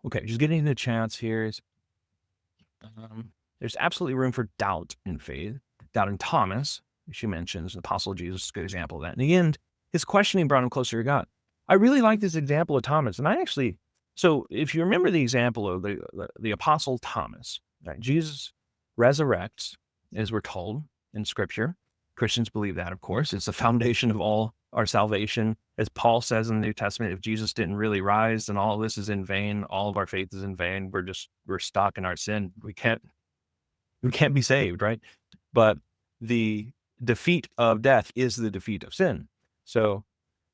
Okay, just getting the chance here is there's absolutely room for doubt in faith. Doubt in Thomas, she mentions, the Apostle Jesus is a good example of that. In the end, his questioning brought him closer to God. I really like this example of Thomas, and so if you remember the example of the Apostle Thomas, right? Jesus resurrects, as we're told in Scripture. Christians believe that, of course. It's the foundation of all our salvation. As Paul says in the New Testament, if Jesus didn't really rise, then all of this is in vain. All of our faith is in vain. We're stuck in our sin. We can't be saved, right? But the defeat of death is the defeat of sin. So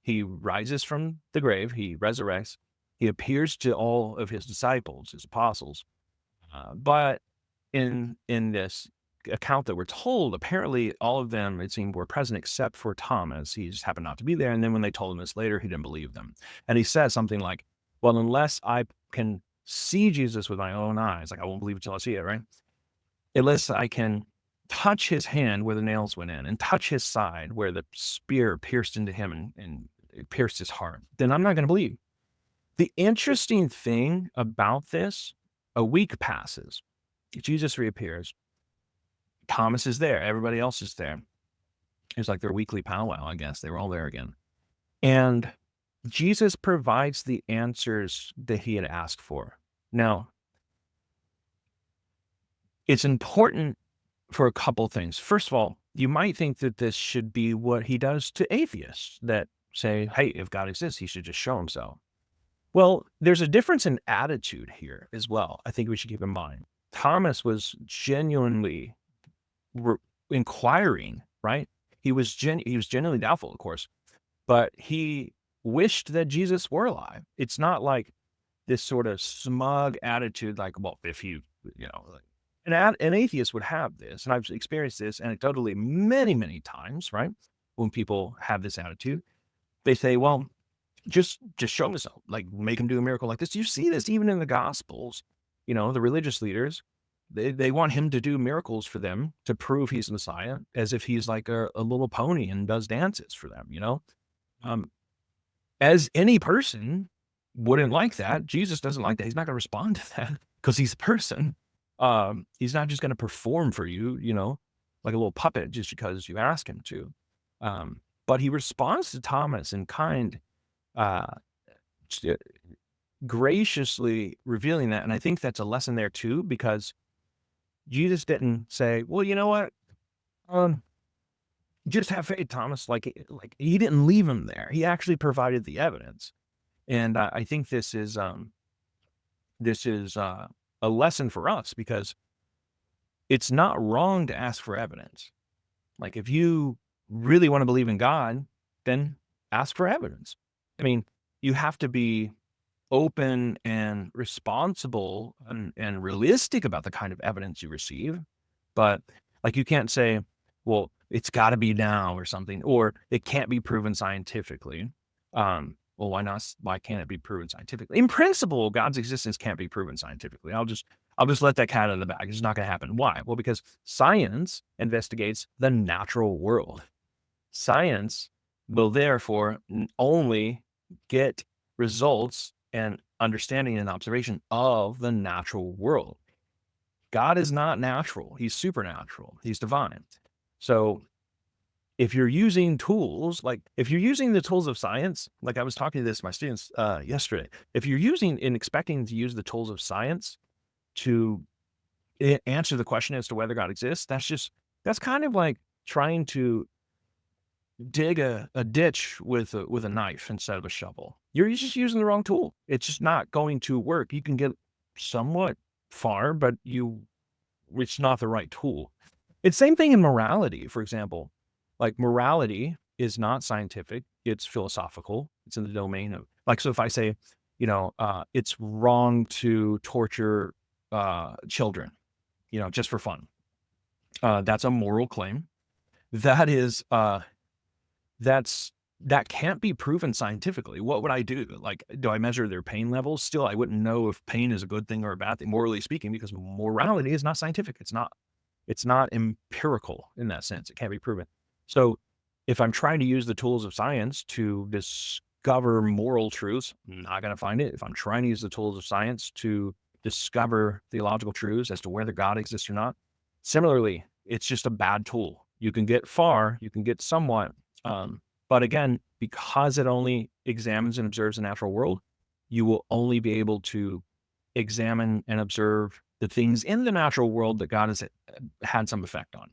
he rises from the grave, he resurrects, he appears to all of his disciples, his apostles. But in this account that we're told, apparently all of them, it seemed, were present except for Thomas. He just happened not to be there. And then when they told him this later, he didn't believe them. And he says something like, well, unless I can see Jesus with my own eyes, like I won't believe it till I see it, right? Unless I can touch his hand where the nails went in and touch his side where the spear pierced into him and it pierced his heart, then I'm not going to believe. The interesting thing about this, a week passes. Jesus reappears. Thomas is there. Everybody else is there. It's like their weekly powwow, I guess. They were all there again. And Jesus provides the answers that he had asked for. Now, it's important for a couple things. First of all, you might think that this should be what he does to atheists that say, hey, if God exists, he should just show himself. Well, there's a difference in attitude here as well. I think we should keep in mind. Thomas was genuinely inquiring, right? He was genuinely doubtful, of course, but he wished that Jesus were alive. It's not like this sort of smug attitude, like, well, if you know, like, an atheist would have this, and I've experienced this anecdotally many, many times, right? When people have this attitude, they say, well, just show him so, like make him do a miracle like this. You see this even in the Gospels, the religious leaders, they want him to do miracles for them to prove he's the Messiah, as if he's like a little pony and does dances for them, as any person wouldn't like that. Jesus doesn't like that. He's not going to respond to that because he's a person. He's not just going to perform for you, like a little puppet just because you ask him to. But he responds to Thomas in kind, graciously revealing that. And I think that's a lesson there too, because Jesus didn't say, well, you know what? Just have faith, Thomas. Like he didn't leave him there. He actually provided the evidence. And I think this is a lesson for us, because it's not wrong to ask for evidence. Like if you really want to believe in God, then ask for evidence. I mean, you have to be open and responsible and realistic about the kind of evidence you receive. But like you can't say, well, it's got to be now or something, or it can't be proven scientifically. Well, why not? Why can't it be proven scientifically? In principle, God's existence can't be proven scientifically. I'll just let that cat out of the bag. It's not going to happen. Why? Well, because science investigates the natural world. Science will therefore only get results and understanding and observation of the natural world. God is not natural. He's supernatural. He's divine. So if you're using tools, like if you're using the tools of science, like I was talking to my students yesterday, if you're using and expecting to use the tools of science to answer the question as to whether God exists, that's kind of like trying to dig a ditch with a knife instead of a shovel. You're just using the wrong tool. It's just not going to work. You can get somewhat far, but it's not the right tool. It's the same thing in morality, for example. Like morality is not scientific, it's philosophical. It's in the domain of, like, so if I say, it's wrong to torture children, just for fun. That's a moral claim. That is, that can't be proven scientifically. What would I do? Like, do I measure their pain levels? Still, I wouldn't know if pain is a good thing or a bad thing, morally speaking, because morality is not scientific. It's not empirical in that sense. It can't be proven. So if I'm trying to use the tools of science to discover moral truths, I'm not going to find it. If I'm trying to use the tools of science to discover theological truths as to whether God exists or not, similarly, it's just a bad tool. You can get far, you can get somewhat, but again, because it only examines and observes the natural world, you will only be able to examine and observe the things in the natural world that God has had some effect on.